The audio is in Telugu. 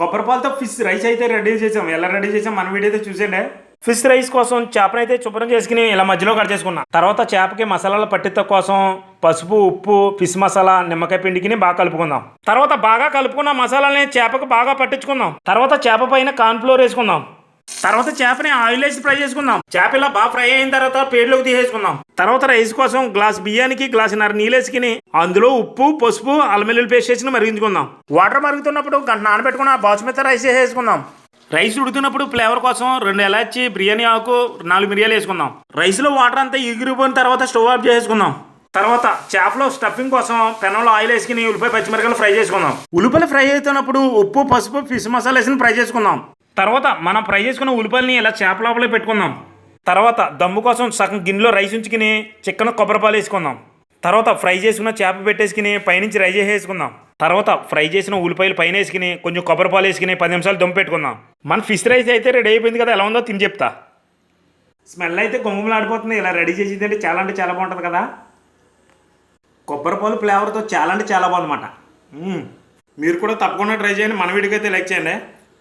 కొబ్బరి పాలతో ఫిష్ రైస్ అయితే రెడీ చేసాం. ఎలా రెడీ చేసాం మన వీడియో అయితే చూసేయండి. ఫిష్ రైస్ కోసం చేపనైతే శుభ్రం చేసుకుని ఇలా మధ్యలో కట్ చేసుకున్నా. తర్వాత చేపకి మసాలాల పట్టిత కోసం పసుపు, ఉప్పు, ఫిష్ మసాలా, నిమ్మకాయ పిండికి బాగా కలుపుకుందాం. తర్వాత బాగా కలుపుకున్న మసాలాని చేపకు బాగా పట్టించుకుందాం. తర్వాత చేప పైన కార్న్ ఫ్లోర్ వేసుకుందాం. తర్వాత చేపని ఆయిల్ వేసి ఫ్రై చేసుకుందాం. చేప ఇలా బాగా ఫ్రై అయిన తర్వాత ప్లేట్లోకి తీసేసుకుందాం. తర్వాత రైస్ కోసం గ్లాస్ బియ్యానికి గ్లాసున్నర నీళ్ళు వేసుకుని అందులో ఉప్పు, పసుపు, అల్లం వెల్లుల్లి పేస్ట్ వేసి మరిగించుకుందాం. వాటర్ మరుగుతున్నప్పుడు గంట నానబెట్టుకున్న బాస్మతి రైస్ వేసేసుకుందాం. రైస్ ఉడుకుతున్నప్పుడు ఫ్లేవర్ కోసం 2 ఇలాచి, బిర్యానీ ఆకు, 4 మిరియాలు వేసుకుందాం. రైస్లో వాటర్ అంతా ఎగిరిపోయిన తర్వాత స్టవ్ ఆఫ్ చేసుకుందాం. తర్వాత చేపలో స్టఫింగ్ కోసం పెనంలో ఆయిల్ వేసుకుని ఉల్లిపాయ, పచ్చిమిరపకాయలు ఫ్రై చేసుకుందాం. ఉల్లిపాయలు ఫ్రై అవుతున్నప్పుడు ఉప్పు, పసుపు, ఫిష్ మసాలా వేసి ఫ్రై చేసుకుందాం. తర్వాత మనం ఫ్రై చేసుకున్న ఉల్లిపాయలని ఇలా చేప లోపలే పెట్టుకుందాం. తర్వాత దమ్ము కోసం సగం గిన్నెలో రైస్ ఉంచుకుని చికెన్, కొబ్బరిపాలు వేసుకుందాం. తర్వాత ఫ్రై చేసుకున్న చేప పెట్టేసుకుని పైనుంచి రైస్ వేసుకుందాం. తర్వాత ఫ్రై చేసిన ఉల్లిపాయలు పైన వేసుకుని కొంచెం కొబ్బరిపాలు వేసుకుని 10 నిమిషాలు దమ్ పెట్టుకుందాం. మన ఫిష్ రైస్ అయితే రెడీ అయిపోయింది కదా. ఎలా ఉందో తిని చెప్తా. స్మెల్ అయితే గుమ్మలాడిపోతుంది. ఇలా రెడీ చేసింది అంటే చాలా బాగుంటుంది కదా. కొబ్బరిపాలు ఫ్లేవర్తో చాలా బాగుందన్నమాట. మీరు కూడా తప్పకుండా ట్రై చేయండి. మన వీడియోకి అయితే లైక్ చేయండి.